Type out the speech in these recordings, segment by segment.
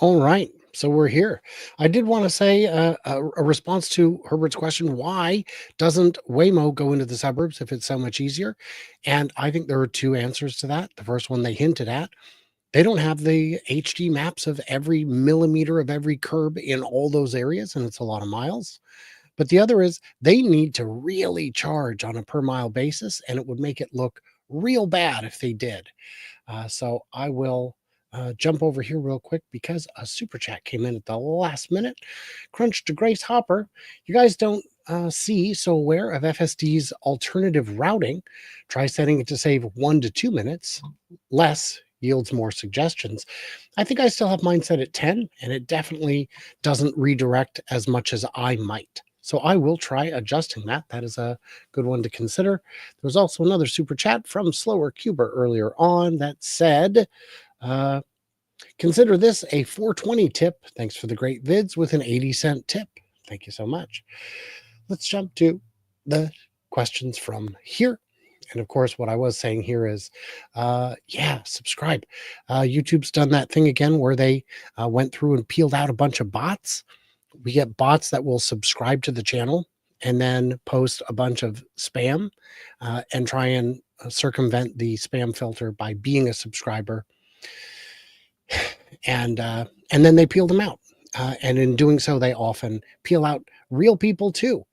All right. So we're here. I did want to say a response to Herbert's question, why doesn't Waymo go into the suburbs if it's so much easier? And I think there are two answers to that. The first one they hinted at, they don't have the HD maps of every millimeter of every curb in all those areas, and it's a lot of miles. But the other is they need to really charge on a per mile basis, and it would make it look real bad if they did. So I will jump over here real quick because a super chat came in at the last minute. Crunch to Grace Hopper. You guys don't see so aware of FSD's alternative routing. Try setting it to save 1 to 2 minutes. Less yields more suggestions. I think I still have mine set at 10, and it definitely doesn't redirect as much as I might. So I will try adjusting that. That is a good one to consider. There was also another super chat from Slower Cuber earlier on that said, uh, consider this a 420 tip. Thanks for the great vids with an 80-cent tip. Thank you so much. Let's jump to the questions from here. And of course, what I was saying here is, yeah, subscribe. YouTube's done that thing again where they went through and peeled out a bunch of bots. We get bots that will subscribe to the channel and then post a bunch of spam and try and circumvent the spam filter by being a subscriber. And then they peel them out. And in doing so, they often peel out real people too,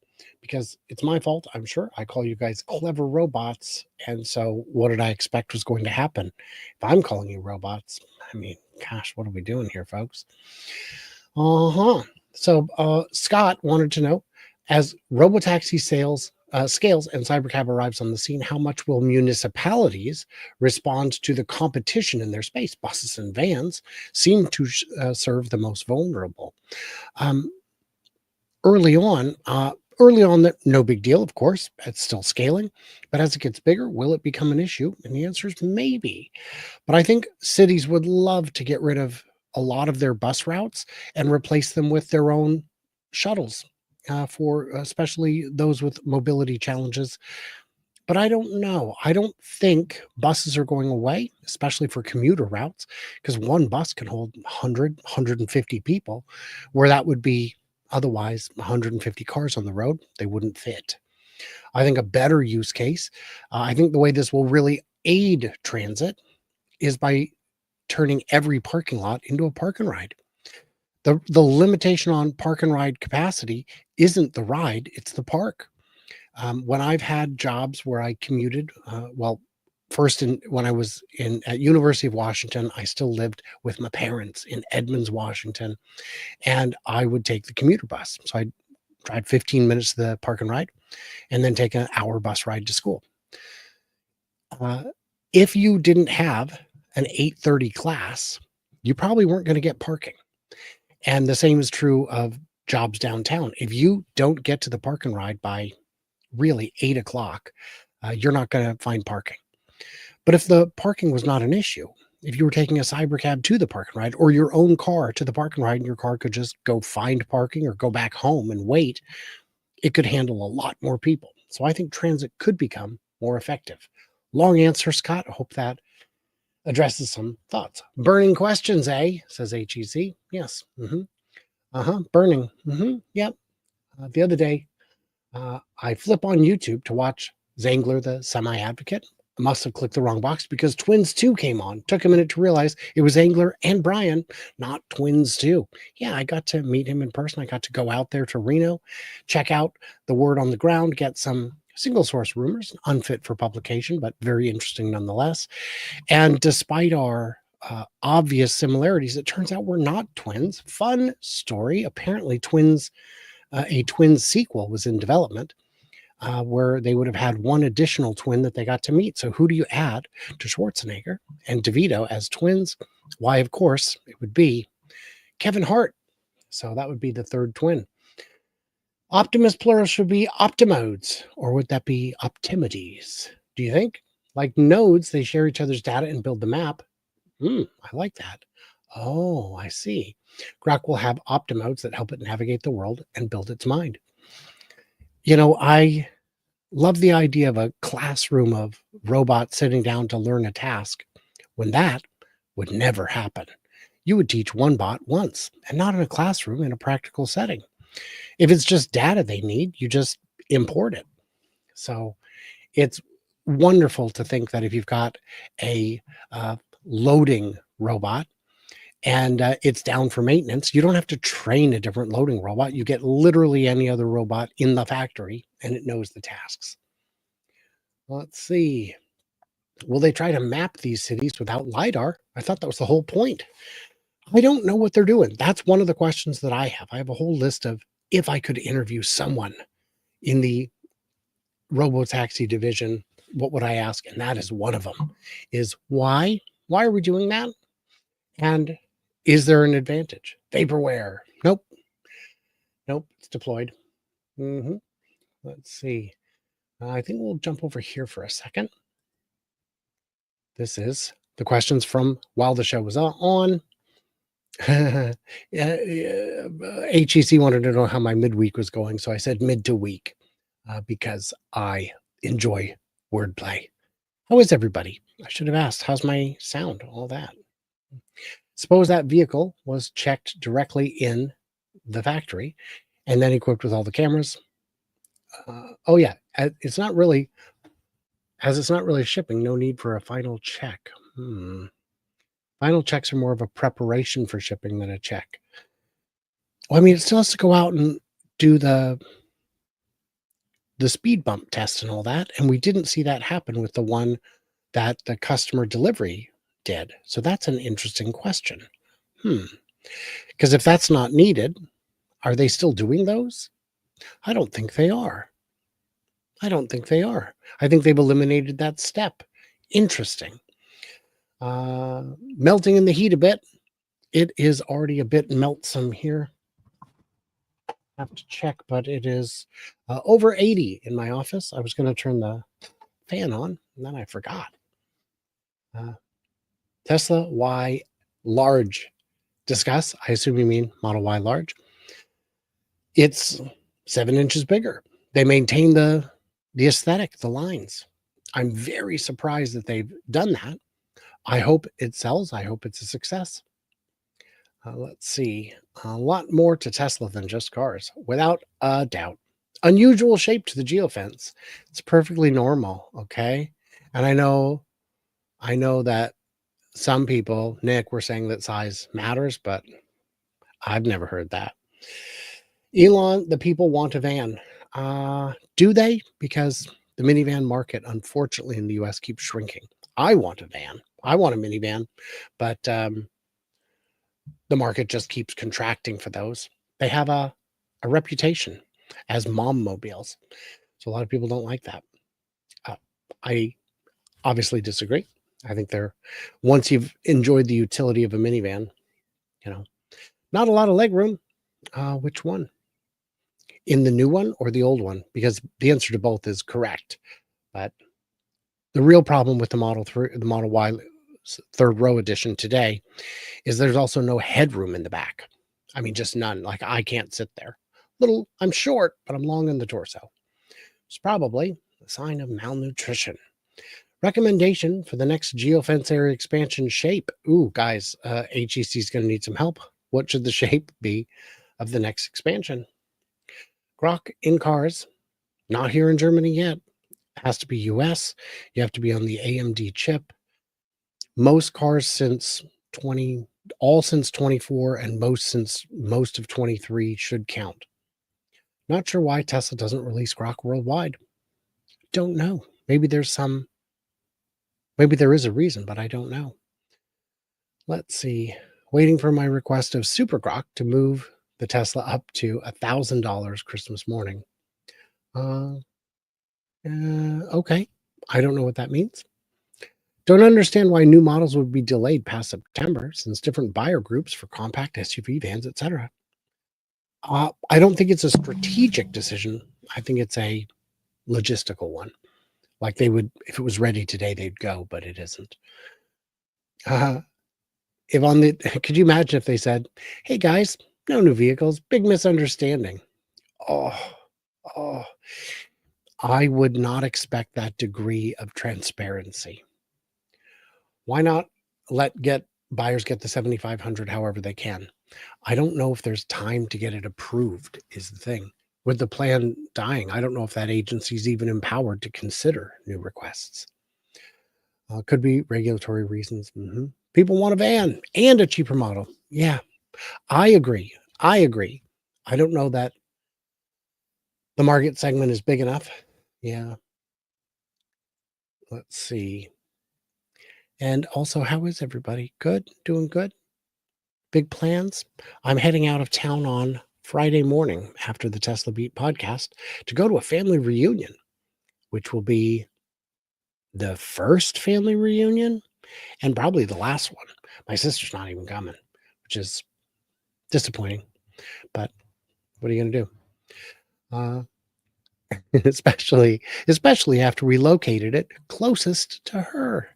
because it's my fault, I'm sure. I call you guys clever robots. And so what did I expect was going to happen? If I'm calling you robots, I mean, gosh, what are we doing here, folks? So Scott wanted to know, as Robotaxi sales scales and Cybercab arrives on the scene, how much will municipalities respond to the competition in their space? Buses and vans seem to serve the most vulnerable. Um, early on, no big deal, of course. It's still scaling. But as it gets bigger, will it become an issue? And the answer is maybe. But I think cities would love to get rid of a lot of their bus routes and replace them with their own shuttles for especially those with mobility challenges. But I don't know. I don't think buses are going away, especially for commuter routes, because one bus can hold 100, 150 people, where that would be otherwise 150 cars on the road. They wouldn't fit. I think a better use case, I think the way this will really aid transit is by turning every parking lot into a park and ride. The limitation on park and ride capacity isn't the ride, it's the park. When I've had jobs where I commuted, first when I was at University of Washington, I still lived with my parents in Edmonds, Washington, and I would take the commuter bus. So I'd drive 15 minutes to the park and ride, and then take an hour bus ride to school. If you didn't have an 8:30 class, you probably weren't going to get parking. And the same is true of jobs downtown. If you don't get to the park and ride by really 8 o'clock, you're not going to find parking. But if the parking was not an issue, if you were taking a cybercab to the park and ride or your own car to the park and ride and your car could just go find parking or go back home and wait, it could handle a lot more people. So I think transit could become more effective. Long answer, Scott. I hope that addresses some thoughts. Burning questions, eh? Says HEC. Yes. Burning. Yep. The other day, I flip on YouTube to watch Zangler, the semi-advocate. I must have clicked the wrong box because Twins 2 came on. Took a minute to realize it was Zangler and Brian, not Twins 2. Yeah, I got to meet him in person. I got to go out there to Reno, check out the word on the ground, get some single source rumors, unfit for publication, but very interesting nonetheless. And despite our obvious similarities, it turns out we're not twins. Fun story. Apparently, a Twins sequel was in development where they would have had one additional twin that they got to meet. So who do you add to Schwarzenegger and DeVito as twins? Why, of course, it would be Kevin Hart. So that would be the third twin. Optimus plural should be Optimodes, or would that be Optimides? Do you think? Like nodes, they share each other's data and build the map. I like that. Oh, I see. Grok will have Optimodes that help it navigate the world and build its mind. You know, I love the idea of a classroom of robots sitting down to learn a task when that would never happen. you would teach one bot once and not in a classroom in a practical setting. If it's just data they need, you just import it. So it's wonderful to think that if you've got a loading robot and it's down for maintenance, you don't have to train a different loading robot. You get literally any other robot in the factory and it knows the tasks. Let's see. Will they try to map these cities without LiDAR? I thought that was the whole point. I don't know what they're doing. That's one of the questions that I have. I have a whole list of if I could interview someone in the Robotaxi division, what would I ask? And that is one of them is why? Why are we doing that? And is there an advantage? Vaporware. Nope. Nope. It's deployed. Let's see. I think we'll jump over here for a second. This is the questions from while the show was on. HEC wanted to know how my midweek was going. So I said mid to week because I enjoy wordplay. How is everybody? I should have asked, how's my sound? All that. Suppose that vehicle was checked directly in the factory and then equipped with all the cameras. Oh yeah, it's not really, as it's not really shipping, no need for a final check. Final checks are more of a preparation for shipping than a check. Well, I mean, it still has to go out and do the speed bump test and all that, and we didn't see that happen with the one that the customer delivery did. So that's an interesting question. Because if that's not needed, are they still doing those? I don't think they are. I think they've eliminated that step. Interesting. Melting in the heat a bit. It is already a bit meltsome here. Have to check, but it is over 80 in my office. I was going to turn the fan on, and then I forgot. Tesla Y large. Discuss. I assume you mean Model Y large. It's 7 inches bigger. They maintain the aesthetic, the lines. I'm very surprised that they've done that. I hope it sells. I hope it's a success. Let's see. A lot more to Tesla than just cars, without a doubt. Unusual shape to the geofence. It's perfectly normal, okay? And I know that some people, Nick, were saying that size matters, but I've never heard that. Elon, the people want a van. Do they? Because the minivan market, unfortunately, in the US keeps shrinking. I want a van. I want a minivan, but the market just keeps contracting for those. They have a reputation as mom mobiles. So a lot of people don't like that. I obviously disagree. I think once you've enjoyed the utility of a minivan, not a lot of leg room. Which one? In the new one or the old one? Because the answer to both is correct. But the real problem with the Model Y third row edition today is there's also no headroom in the back. I mean, just none. Like I can't sit there. I'm short, but I'm long in the torso. It's probably a sign of malnutrition. Recommendation for the next geofence area expansion shape. Ooh, guys, HEC is going to need some help. What should the shape be of the next expansion? Grok in cars, not here in Germany yet. Has to be US. You have to be on the AMD chip. Most cars since 24 and most of 23 should count. Not sure why Tesla doesn't release Grok worldwide. Don't know. Maybe there is a reason, but I don't know. Let's see. Waiting for my request of Super Grok to move the Tesla up to $1,000 Christmas morning. Okay. I don't know what that means. Don't understand why new models would be delayed past September, since different buyer groups for compact SUV vans, etc. I don't think it's a strategic decision. I think it's a logistical one. Like they would, if it was ready today, they'd go, but it isn't. Could you imagine if they said, "Hey guys, no new vehicles, big misunderstanding." Oh, I would not expect that degree of transparency. Why not get buyers get the 7,500 however they can. I don't know if there's time to get it approved is the thing. With the plan dying, I don't know if that agency is even empowered to consider new requests. Could be regulatory reasons. People want a van and a cheaper model. Yeah, I agree. I agree. I don't know that the market segment is big enough. Yeah, let's see. And also, how is everybody? Good? Doing good? Big plans? I'm heading out of town on Friday morning after the Tesla Beat podcast to go to a family reunion, which will be the first family reunion and probably the last one. My sister's not even coming, which is disappointing. But what are you going to do? Uh, especially after we located it closest to her.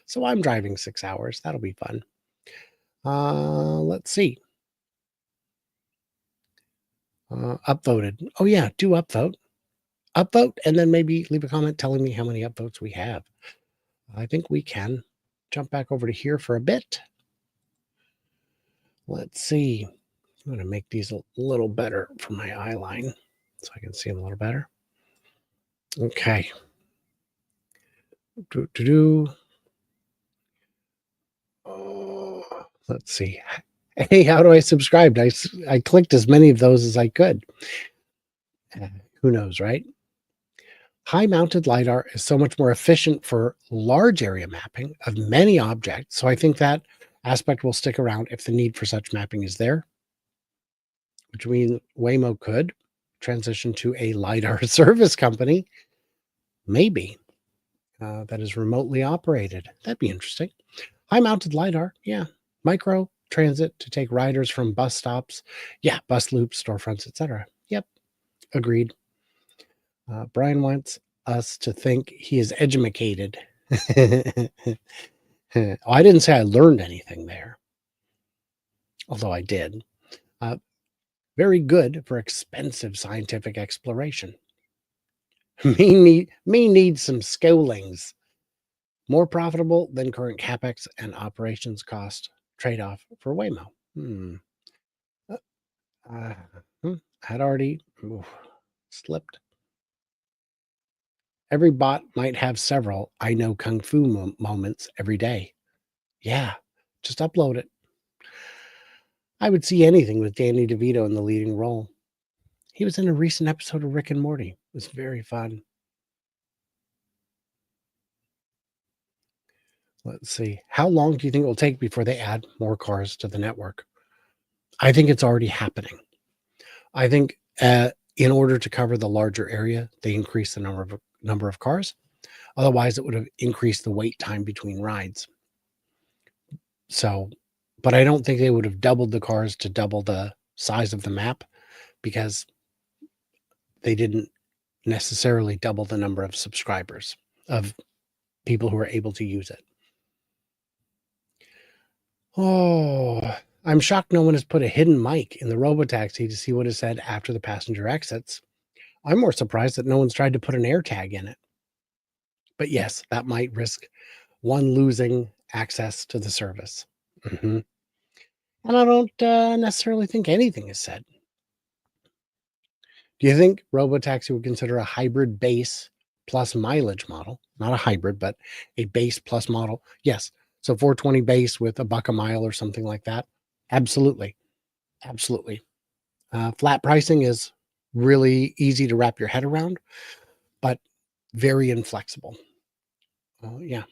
So I'm driving 6 hours. That'll be fun. Let's see. Upvoted. Oh yeah, do upvote. Upvote and then maybe leave a comment telling me how many upvotes we have. I think we can jump back over to here for a bit. Let's see. I'm going to make these a little better for my eye line so I can see them a little better. Okay. Oh, let's see. Hey, how do I subscribe? I clicked as many of those as I could. Who knows, right? High mounted LiDAR is so much more efficient for large area mapping of many objects. So I think that aspect will stick around if the need for such mapping is there, which means Waymo could transition to a LiDAR service company, maybe, that is remotely operated. That'd be interesting. High mounted LiDAR, yeah. Micro transit to take riders from bus stops, yeah, bus loops, storefronts, etc. Yep, agreed. Brian wants us to think he is educated. I didn't say I learned anything there, although I did. Very good for expensive scientific exploration. me need some schoolings. More profitable than current capex and operations cost trade-off for Waymo. Uh, uh, had already slipped. Every bot might have several I know kung fu moments every day. Yeah, just upload it. I would see anything with Danny DeVito in the leading role. He was in a recent episode of Rick and Morty. It was very fun. Let's see. How long do you think it will take before they add more cars to the network? I think it's already happening. I think in order to cover the larger area, they increase the number of cars. Otherwise, it would have increased the wait time between rides. So, but I don't think they would have doubled the cars to double the size of the map because they didn't necessarily double the number of subscribers, of people who are able to use it. Oh, I'm shocked no one has put a hidden mic in the Robotaxi to see what is said after the passenger exits. I'm more surprised that no one's tried to put an AirTag in it. But yes, that might risk one losing access to the service. And I don't necessarily think anything is said. Do you think Robotaxi would consider a hybrid base plus mileage model? Not a hybrid, but a base plus model. Yes. So 420 base with a buck a mile or something like that. Absolutely. Absolutely. Flat pricing is really easy to wrap your head around, but very inflexible. Yeah.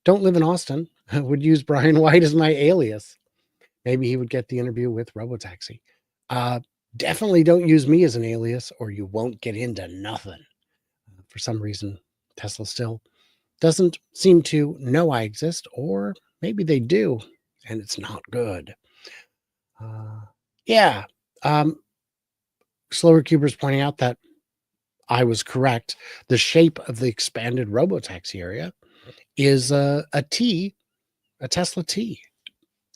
Don't live in Austin. Would use Brian White as my alias. Maybe he would get the interview with Robotaxi. Definitely don't use me as an alias or you won't get into nothing. For some reason, Tesla still doesn't seem to know I exist, or maybe they do, and it's not good. Yeah. Slower Cuber's pointing out that I was correct. The shape of the expanded Robotaxi area is a T, a Tesla T,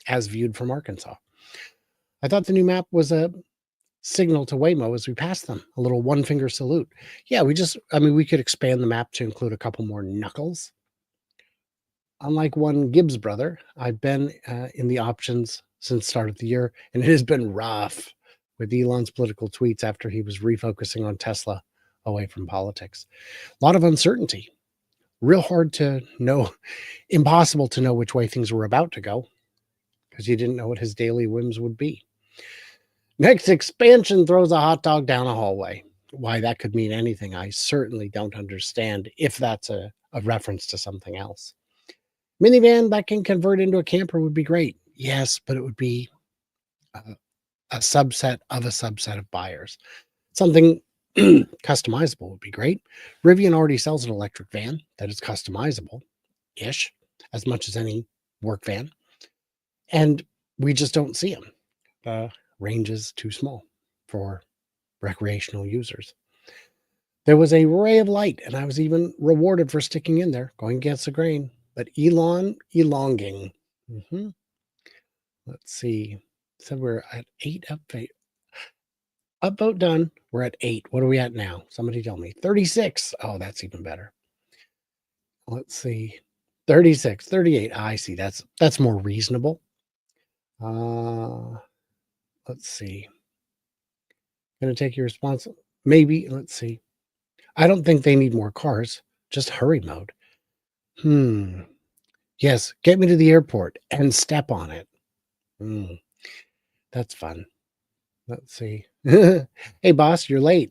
as viewed from Arkansas. I thought the new map was a signal to Waymo as we passed them, a little one finger salute. Yeah, we could expand the map to include a couple more knuckles. Unlike one Gibbs brother, I've been in the options since start of the year, and it has been rough with Elon's political tweets after he was refocusing on Tesla away from politics. A lot of uncertainty. Real hard to know, impossible to know which way things were about to go because you didn't know what his daily whims would be. Next expansion throws a hot dog down a hallway. Why that could mean anything, I certainly don't understand if that's a reference to something else. Minivan that can convert into a camper would be great. Yes, but it would be a subset of buyers. Something customizable would be great. Rivian already sells an electric van that is customizable ish, as much as any work van. And we just don't see them. The range is too small for recreational users. There was a ray of light, and I was even rewarded for sticking in there, going against the grain. But Elon elonging. Mm-hmm. Let's see. Said we're at 8 upvote. Upvote done. We're at 8. What are we at now? Somebody tell me. 36. Oh, that's even better. Let's see. 36, 38. I see. That's more reasonable. Let's see. Gonna take your response. Maybe. Let's see. I don't think they need more cars. Just hurry mode. Yes. Get me to the airport and step on it. That's fun. Let's see. Hey, boss, you're late.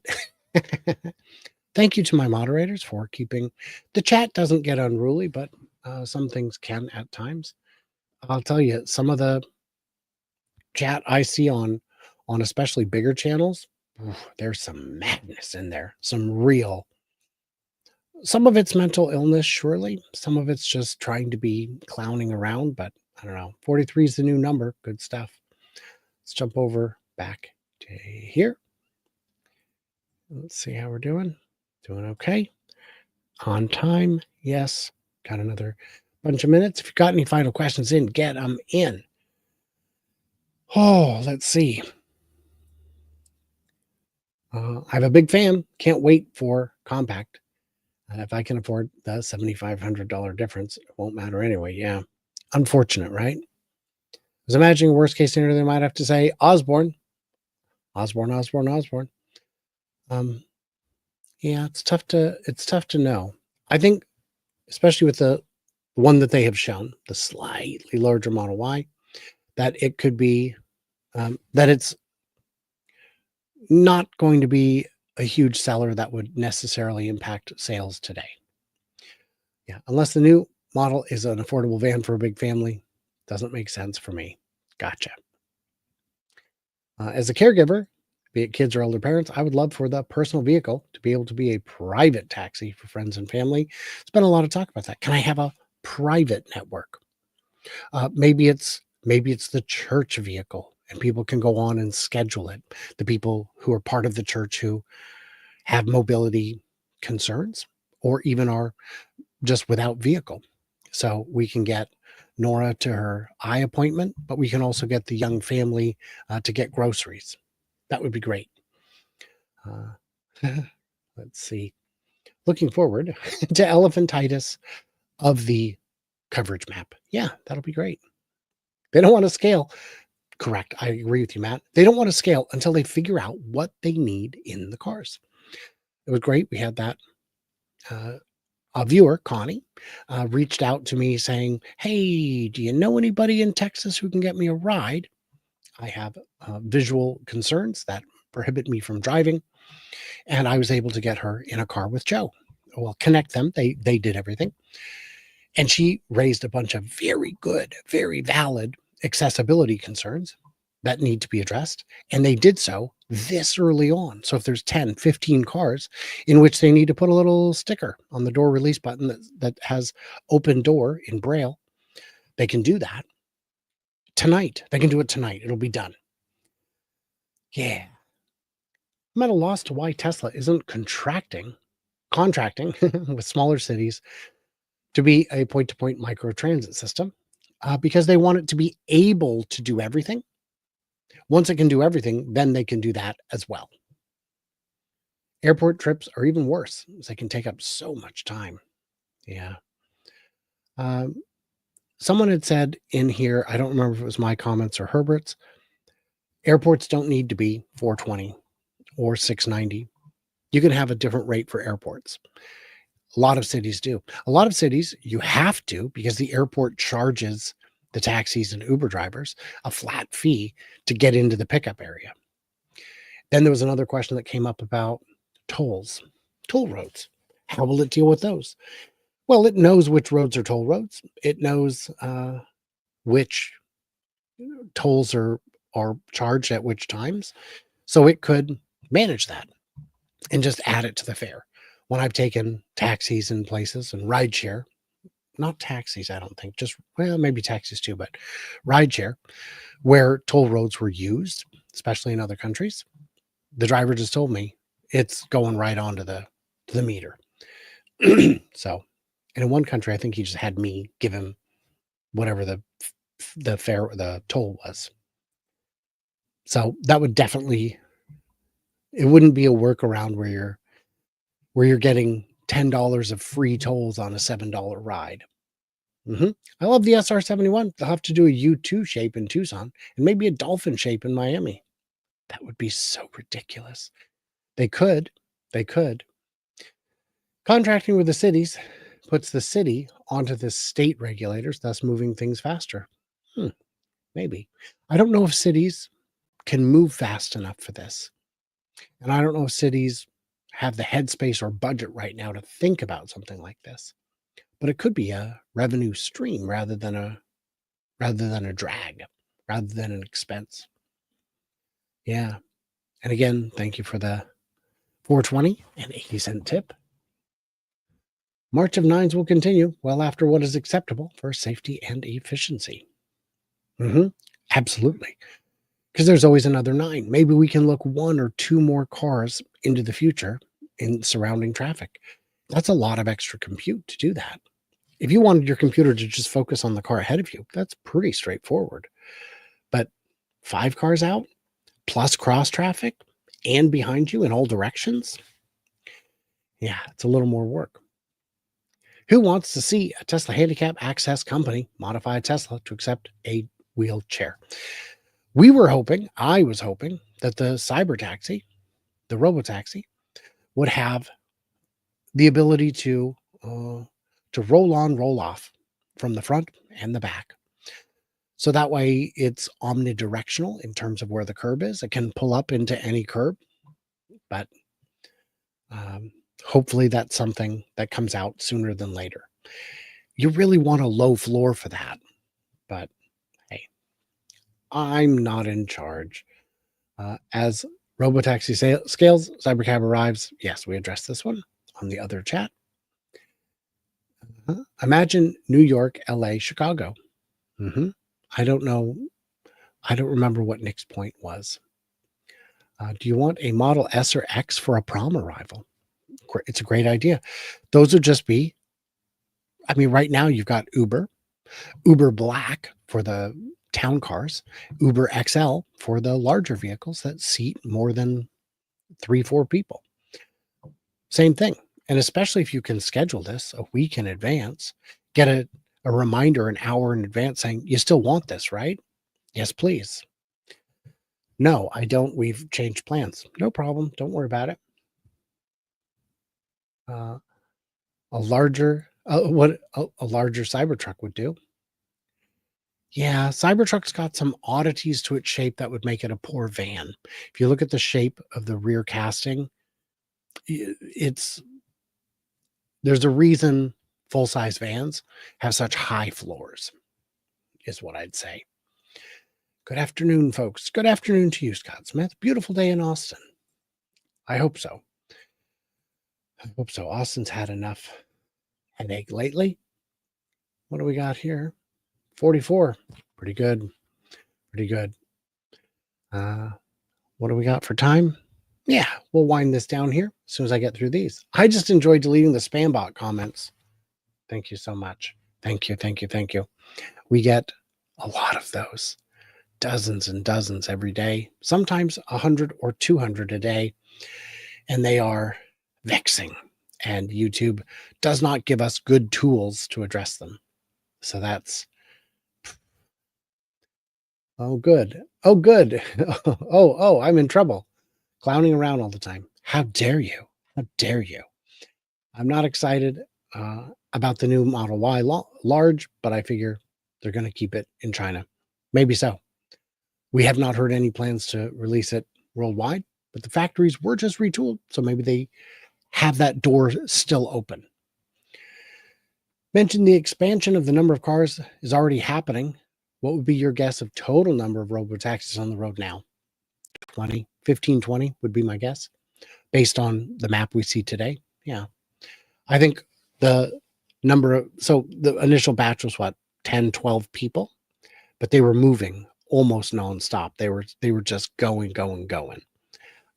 Thank you to my moderators for keeping the chat doesn't get unruly, but some things can at times. I'll tell you, some of the chat I see on especially bigger channels, there's some madness in there. Some of it's mental illness, surely. Some of it's just trying to be clowning around, but I don't know. 43 is the new number. Good stuff. Let's jump over back to here. Let's see how we're doing. Doing okay. On time. Yes. Got another bunch of minutes. If you've got any final questions in, get them in. Oh, let's see. I have a big fan. Can't wait for compact. If I can afford the $7,500 difference, it won't matter anyway. Yeah. Unfortunate, right? I was imagining a worst case scenario. They might have to say Osborne. Yeah, it's tough to know. I think, especially with the one that they have shown, the slightly larger Model Y, that it could be that it's not going to be a huge seller that would necessarily impact sales today. Yeah, unless the new model is an affordable van for a big family, doesn't make sense for me. Gotcha. As a caregiver, be it kids or older parents, I would love for the personal vehicle to be able to be a private taxi for friends and family. There's been a lot of talk about that. Can I have a private network? Maybe it's the church vehicle, and people can go on and schedule it. The people who are part of the church who have mobility concerns, or even are just without vehicle. So we can get Nora to her eye appointment, but we can also get the young family to get groceries. That would be great. Let's see. Looking forward to elephantitis of the coverage map. Yeah, that'll be great. They don't want to scale. Correct. I agree with you, Matt. They don't want to scale until they figure out what they need in the cars. It was great. We had that. A viewer, Connie, reached out to me saying, "Hey, do you know anybody in Texas who can get me a ride? I have visual concerns that prohibit me from driving." And I was able to get her in a car with Joe. Well, connect them. They did everything. And she raised a bunch of very good, very valid accessibility concerns that need to be addressed. And they did so this early on. So if there's 10, 15 cars in which they need to put a little sticker on the door release button that has open door in Braille, they can do that tonight. They can do it tonight. It'll be done. Yeah. I'm at a loss to why Tesla isn't contracting with smaller cities to be a point-to-point microtransit system because they want it to be able to do everything. Once it can do everything, then they can do that as well. Airport trips are even worse, as they can take up so much time. Yeah. Someone had said in here, I don't remember if it was my comments or Herbert's, airports don't need to be 420 or 690. You can have a different rate for airports. A lot of cities do. A lot of cities, you have to, because the airport charges the taxis and Uber drivers a flat fee to get into the pickup area. Then there was another question that came up about tolls, toll roads. How will it deal with those? Well, it knows which roads are toll roads. It knows which tolls are charged at which times. So it could manage that and just add it to the fare. When I've taken taxis in places and rideshare, not taxis, I don't think, just, well, maybe taxis too, but rideshare, where toll roads were used, especially in other countries, the driver just told me it's going right onto the meter. So, and in one country, I think he just had me give him whatever the toll was. So that would definitely, it wouldn't be a workaround where you're getting $10 of free tolls on a $7 ride. I love the SR-71. They'll have to do a U2 shape in Tucson and maybe a dolphin shape in Miami. That would be so ridiculous. They could. They could. Contracting with the cities puts the city onto the state regulators, thus moving things faster. Maybe. I don't know if cities can move fast enough for this. And I don't know if cities have the headspace or budget right now to think about something like this. But it could be a revenue stream rather than a drag, rather than an expense. Yeah. And again, thank you for the 420 and 80-cent tip. March of Nines will continue well after what is acceptable for safety and efficiency. Absolutely. Because there's always another 9. Maybe we can look 1 or 2 more cars into the future in surrounding traffic. That's a lot of extra compute to do that. If you wanted your computer to just focus on the car ahead of you, that's pretty straightforward. But 5 cars out, plus cross traffic, and behind you in all directions? Yeah, it's a little more work. Who wants to see a Tesla handicap access company modify a Tesla to accept a wheelchair? I was hoping that the cyber taxi, the Robotaxi, would have the ability to roll on, roll off from the front and the back. So that way it's omnidirectional in terms of where the curb is. It can pull up into any curb, but hopefully that's something that comes out sooner than later. You really want a low floor for that, but hey, I'm not in charge. As Robotaxi scales, Cybercab arrives. Yes, we addressed this one on the other chat. Imagine New York, LA, Chicago. I don't know. I don't remember what Nick's point was. Do you want a Model S or X for a prom arrival? It's a great idea. Those would just be, I mean, right now you've got Uber Black for the town cars, Uber XL for the larger vehicles that seat more than 3-4 people. Same thing. And especially if you can schedule this a week in advance, get a reminder an hour in advance saying, you still want this, right? Yes, please. No, I don't. We've changed plans. No problem. Don't worry about it. A larger Cybertruck would do. Yeah, Cybertruck's got some oddities to its shape that would make it a poor van. If you look at the shape of the rear casting, there's a reason full-size vans have such high floors, is what I'd say. Good afternoon, folks. Good afternoon to you, Scott Smith. Beautiful day in Austin. I hope so. Austin's had enough headache lately. What do we got here? 44. Pretty good. What do we got for time? Yeah, we'll wind this down here as soon as I get through these. I just enjoyed deleting the spam bot comments. Thank you so much. Thank you. We get a lot of those. Dozens and dozens every day, sometimes 100 or 200 a day. And they are vexing. And YouTube does not give us good tools to address them. So that's Oh, good. Oh, good. Oh, I'm in trouble. Clowning around all the time. How dare you? How dare you? I'm not excited about the new Model Y large, but I figure they're going to keep it in China. Maybe so. We have not heard any plans to release it worldwide, but the factories were just retooled, so maybe they have that door still open. Mentioned the expansion of the number of cars is already happening. What would be your guess of total number of robotaxis on the road now? 20, 15, 20 would be my guess based on the map we see today. Yeah. I think the so the initial batch was what, 10, 12 people, but they were moving almost nonstop. They were just going.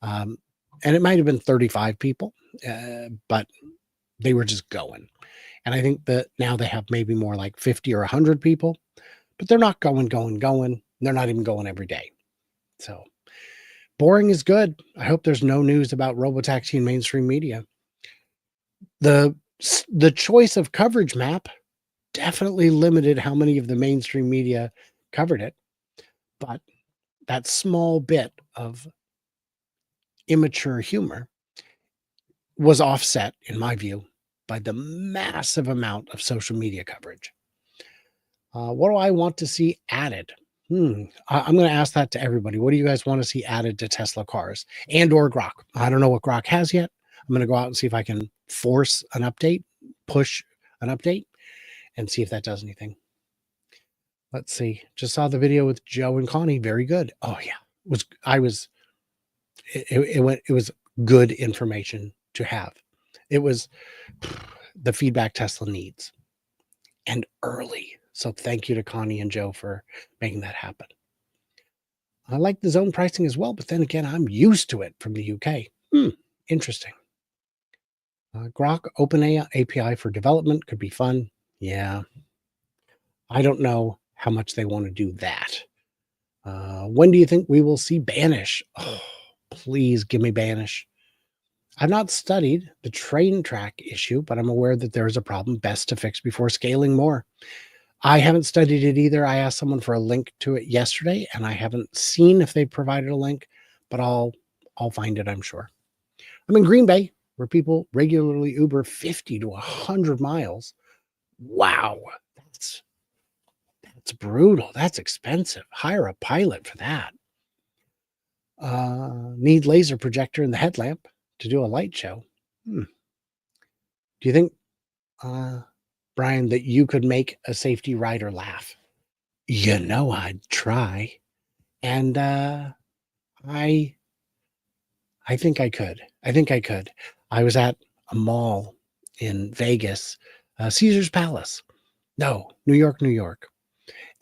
Um, and it might have been 35 people, but they were just going. And I think that now they have maybe more like 50 or 100 people, but they're not going. They're not even going every day. So boring is good. I hope there's no news about Robotaxi in mainstream media. The the choice of coverage map definitely limited how many of the mainstream media covered it, but that small bit of immature humor was offset, in my view, by the massive amount of social media coverage. What do I want to see added? I'm going to ask that to everybody. What do you guys want to see added to Tesla cars and or Grok? I don't know what Grok has yet. I'm going to go out and see if I can force an update, push an update, and see if that does anything. Let's see. Just saw the video with Joe and Connie. Very good. Oh yeah, it was good information to have. It was the feedback Tesla needs, and early. So thank you to Connie and Joe for making that happen. I like the zone pricing as well, but then again, I'm used to it from the UK. Interesting. Grok OpenAI API for development could be fun. Yeah. I don't know how much they want to do that. When do you think we will see Banish? Oh, please give me Banish. I've not studied the train track issue, but I'm aware that there is a problem best to fix before scaling more. I haven't studied it either. I asked someone for a link to it yesterday, and I haven't seen if they provided a link, but I'll find it, I'm sure. I'm in Green Bay, where people regularly Uber 50 to 100 miles. Wow, that's brutal. That's expensive. Hire a pilot for that. Need laser projector in the headlamp to do a light show. Do you think, Brian, that you could make a safety rider laugh? You know I'd try. And I I think I could. I think I could. I was at a mall in Vegas, Caesar's Palace. No, New York.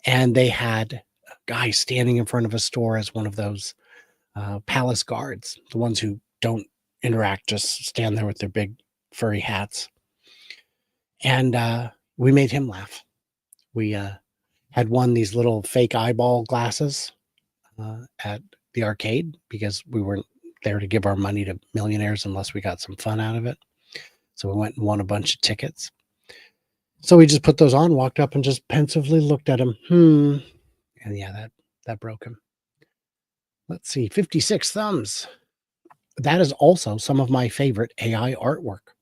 And they had a guy standing in front of a store as one of those palace guards, the ones who don't interact, just stand there with their big furry hats. And we made him laugh. We had won these little fake eyeball glasses at the arcade because we weren't there to give our money to millionaires unless we got some fun out of it. So we went and won a bunch of tickets. So we just put those on, walked up and just pensively looked at him. And yeah, that broke him. Let's see, 56 thumbs. That is also some of my favorite AI artwork.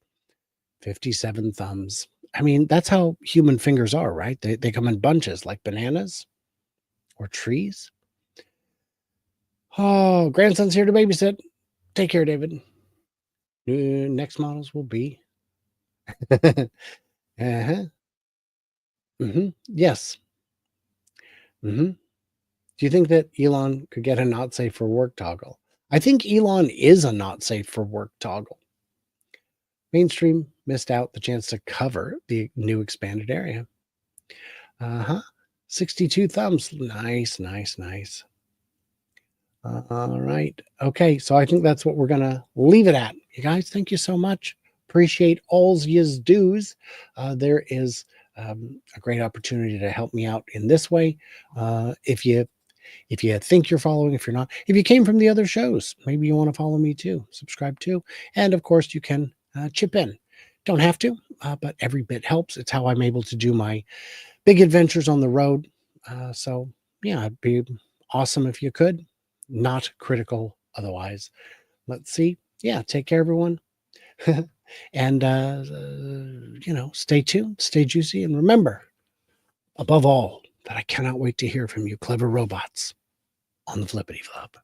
57 thumbs. I mean, that's how human fingers are, right? They come in bunches like bananas or trees. Oh, grandson's here to babysit. Take care, David. Next models will be. Uh-huh. Yes. Do you think that Elon could get a not safe for work toggle? I think Elon is a not safe for work toggle. Mainstream missed out the chance to cover the new expanded area. 62 thumbs. Nice. All right. Okay. So I think that's what we're going to leave it at. You guys, thank you so much. Appreciate all's yous do's. There is a great opportunity to help me out in this way. If you think you're following, if you're not, if you came from the other shows, maybe you want to follow me too, subscribe too. And of course, you can chip in. Don't have to, but every bit helps. It's how I'm able to do my big adventures on the road. So yeah, Awesome if you could, not critical otherwise. Let's see. Yeah, take care, everyone. And, stay tuned, stay juicy, and remember, above all, that I cannot wait to hear from you clever robots on the Flippity Flop.